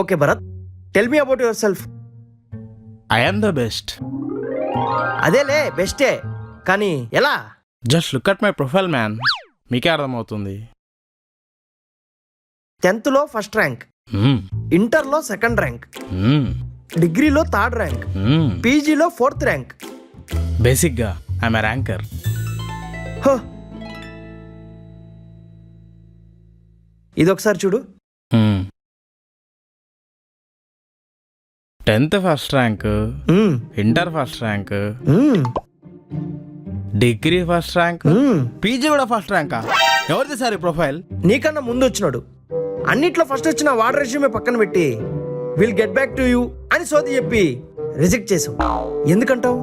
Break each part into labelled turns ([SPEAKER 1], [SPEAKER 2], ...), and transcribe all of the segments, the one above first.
[SPEAKER 1] Okay Bharat, tell me about yourself.
[SPEAKER 2] I am the best.
[SPEAKER 1] అదేలే బెస్టే, కానీ ఎలా?
[SPEAKER 2] Just look at my profile man, మీకే అర్థమవుతుంది.
[SPEAKER 1] 10th ఫస్ట్ ర్యాంక్, ఇంటర్లో సెకండ్ ర్యాంక్, డిగ్రీలో థర్డ్ ర్యాంక్, పీజీలో 4th ర్యాంక్.
[SPEAKER 2] బేసిక్గా ఐఎమ్ ఎ ర్యాంకర్.
[SPEAKER 1] ఇది ఒకసారి చూడు.
[SPEAKER 2] 10th first rank, inter first rank, degree first rank, PG కూడా ఫస్ట్ ర్యాంకా? ఎవరిది సార్ ఈ ప్రొఫైల్?
[SPEAKER 1] నీకన్నా ముందు వచ్చినాడు. అన్నిట్లో ఫస్ట్ వచ్చిన వాడి రెజ్యూమే పక్కన పెట్టి will get back to you అని సోది చెప్పి రిజెక్ట్ చేసావు. ఎందుకంటావు?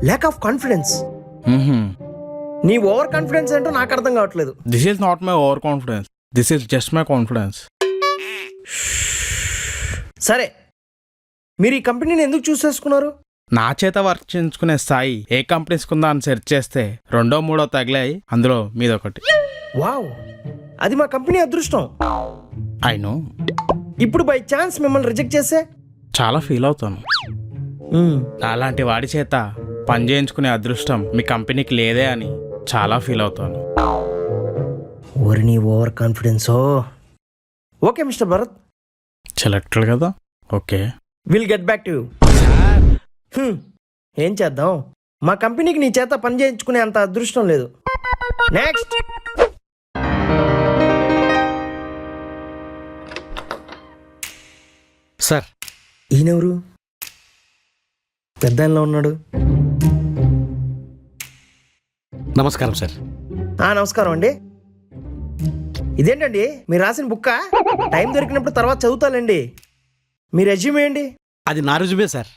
[SPEAKER 1] Lack of confidence. నీ ఓవర్ కాన్ఫిడెన్స్ ఏంటో నాకు అర్థం కావట్లేదు.
[SPEAKER 2] This is not my over confidence, this is just my confidence.
[SPEAKER 1] సరే, మీరు ఈ కంపెనీని ఎందుకు చూస్ చేసుకున్నారు?
[SPEAKER 2] నా చేత వర్క్ చేయించుకునే స్థాయి ఏ కంపెనీస్ కుందా అని సెర్చ్ చేస్తే 2, 3 తగిలాయి, అందులో మీదొకటి.
[SPEAKER 1] వావ్, అది మా కంపెనీ అదృష్టం.
[SPEAKER 2] I know.
[SPEAKER 1] ఇప్పుడు బై ఛాన్స్ మిమ్మల్ని రిజెక్ట్ చేస్తే
[SPEAKER 2] చాలా ఫీల్ అవుతాను. అలాంటి వాడి చేత పని చేయించుకునే అదృష్టం మీ కంపెనీకి లేదే అని చాలా ఫీల్ అవుతాను.
[SPEAKER 1] ఓరి నీ over confidence. Okay mister Bharat,
[SPEAKER 2] selected కదా, okay,
[SPEAKER 1] will get back to you. ఏం చేద్దాం, మా కంపెనీకి నీ చేత పని చేయించుకునే అంత అదృష్టం లేదు. నెక్స్ట్.
[SPEAKER 3] సార్,
[SPEAKER 1] ఈయనెవరు? పెద్దాయనలో ఉన్నాడు.
[SPEAKER 3] నమస్కారం సార్.
[SPEAKER 1] నమస్కారం అండి. ఇదేంటండి మీరు రాసిన బుక్క? టైం దొరికినప్పుడు తర్వాత చదువుతాలండి. మీ రెజ్యూమే ఏంటి?
[SPEAKER 3] అది నా రెజ్యూమే సార్.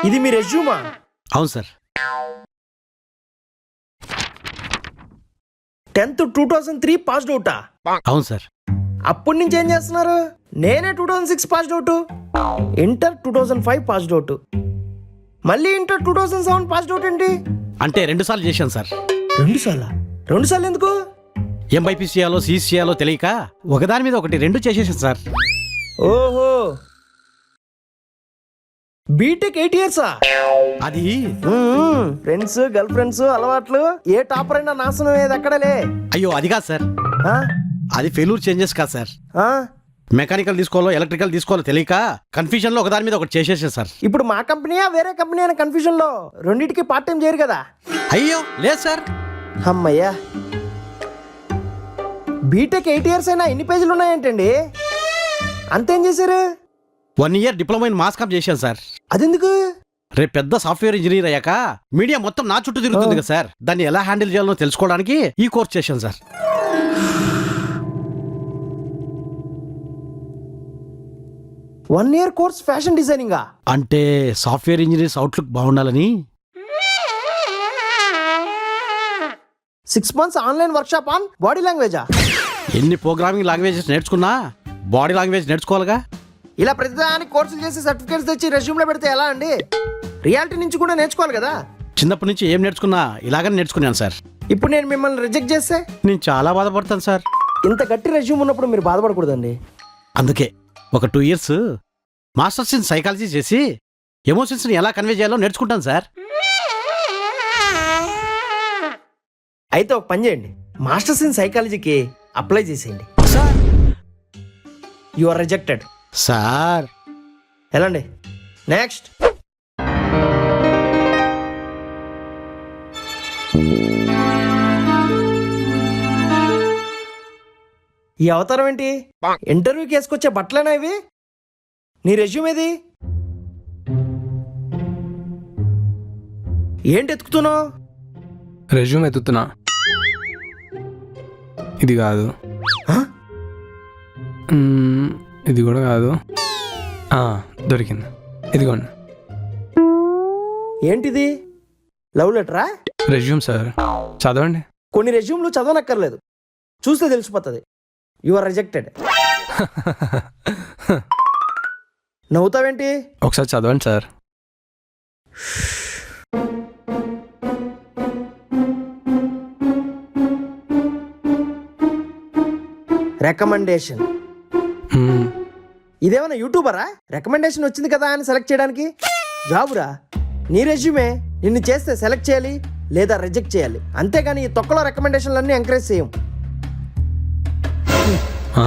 [SPEAKER 1] ఇది మీ రెజ్యూమా?
[SPEAKER 3] అవును సార్.
[SPEAKER 1] 10th 2003 passed అవుటా?
[SPEAKER 3] అవును సార్.
[SPEAKER 1] అప్పటి నుంచి ఏం చేస్తున్నారు? నేనే 2006 passed out, inter 2005 passed out, మళ్ళీ ఇంటర్ 2007 పాస్డ్ అవుట్ ఏంటి?
[SPEAKER 3] అంటే 2 సార్లు చేశాను సార్.
[SPEAKER 1] 2 సార్లా? 2 సార్లు ఎందుకు?
[SPEAKER 3] ఏం బైపీసీ చేయాలో సీసీ చేయాలో తెలియక ఒకదాని మీద ఒకటి 2 చేసేసాను సార్.
[SPEAKER 1] ఓహో, బీటెక్ 8 ఇయర్సా?
[SPEAKER 3] అది
[SPEAKER 1] ఫ్రెండ్స్, గర్ల్ ఫ్రెండ్స్, అలవాట్లు, ఏ టాపర్ అయినా నాశనం ఏది అక్కడలే.
[SPEAKER 3] అయ్యో అది కాదు సార్, అది ఫెయిల్యూర్ చేంజెస్ కాదు సార్. మెకానికల్ తీసుకోవాలో ఎలక్ట్రికల్ తీసుకోవాలో తెలియక కన్ఫ్యూజన్ లో ఒకదాని మీద ఒకటి చేసేసాను సార్.
[SPEAKER 1] ఇప్పుడు మా కంపెనీయా వేరే కంపెనీ అనే కన్ఫ్యూజన్ లో రెండింటికి పార్ట్ టైం చేయరు కదా?
[SPEAKER 3] అయ్యో లేదు సార్.
[SPEAKER 1] అమ్మయ్యా, బీటెక్ 8 ఇయర్స్ అయినా ఎన్ని పేజీలు ఉన్నాయంటండి? అంతేం చేశారు?
[SPEAKER 3] 1 year diploma in mass comm చేశాను సార్.
[SPEAKER 1] అదెందుకు?
[SPEAKER 3] రేపు పెద్ద సాఫ్ట్వేర్ ఇంజనీర్ అయ్యాక మీడియా మొత్తం నా చుట్టూ తిరుగుతుంది కదా సార్, దాన్ని ఎలా హ్యాండిల్ చేయాలో తెలుసుకోవడానికి ఈ కోర్స్ చేశాను sir.
[SPEAKER 1] One year course fashion డిజైనింగా?
[SPEAKER 3] అంటే సాఫ్ట్వేర్ ఇంజనీర్స్ అవుట్లుక్ బాగుండాలని.
[SPEAKER 1] 6 months online workshop on body లాంగ్వేజా?
[SPEAKER 3] ఎన్ని ప్రోగ్రామింగ్ లాంగ్వేజెస్ నేర్చుకున్నా బాడీ లాంగ్వేజ్ నేర్చుకోవాలిగా.
[SPEAKER 1] ఇలా ప్రతిదానికి కోర్సులు చేసి సర్టిఫికేట్స్ తెచ్చి రెజ్యూమ్లో పెడితే ఎలా అండి? రియాలిటీ నుంచి కూడా నేర్చుకోవాలి కదా.
[SPEAKER 3] చిన్నప్పటి నుంచి ఏం నేర్చుకున్నా ఇలాగనే నేర్చుకున్నాను సార్.
[SPEAKER 1] ఇప్పుడు నేను మిమ్మల్ని రిజెక్ట్ చేస్తే
[SPEAKER 3] నేను చాలా బాధపడతాను సార్.
[SPEAKER 1] ఇంత గట్టి రెజ్యూమ్ ఉన్నప్పుడు మీరు బాధపడకూడదండి.
[SPEAKER 3] అందుకే ఒక 2 years మాస్టర్స్ ఇన్ సైకాలజీ చేసి ఎమోషన్స్ని ఎలా కన్వే చేయాలో నేర్చుకుంటాను సార్.
[SPEAKER 1] అయితే ఒక పని చేయండి, మాస్టర్స్ ఇన్ సైకాలజీకి అప్లై చేసేయండి.
[SPEAKER 3] Sir,
[SPEAKER 1] you are rejected
[SPEAKER 3] sir.
[SPEAKER 1] ఎలాండి? నెక్స్ట్. ఈ అవతారం ఏంటి? ఇంటర్వ్యూకి వేసుకొచ్చే బట్టలేనా ఇవి? నీ రెజ్యూమ్ ఏది? ఏంటి ఎత్తుకుతున్నావు?
[SPEAKER 4] రెజ్యూమ్ ఎత్తుతున్నా. ఇది కాదు, ఇది కూడా కాదు. దొరికింది, ఇదిగోండి.
[SPEAKER 1] ఏంటిది? లవ్ లెటరా?
[SPEAKER 4] రెజ్యూమ్ సార్, చదవండి.
[SPEAKER 1] కొన్ని రెజ్యూమ్లు చదవనక్కర్లేదు, చూస్తే తెలిసిపోతుంది. You are rejected. నవ్వుతావేంటి?
[SPEAKER 4] ఒకసారి చదవండి సార్.
[SPEAKER 1] రికమెండేషన్. ఇదేమైనా యూట్యూబరా రికమెండేషన్ వచ్చింది కదా అని సెలెక్ట్ చేయడానికి? జాబురా, నీ రెజ్యూమే నిన్ను చేస్తే సెలెక్ట్ చేయాలి లేదా రిజెక్ట్ చేయాలి, అంతేగాని ఈ తొక్కలో రికమెండేషన్లన్నీ ఎంకరేజ్ చేయం.
[SPEAKER 4] ఆ?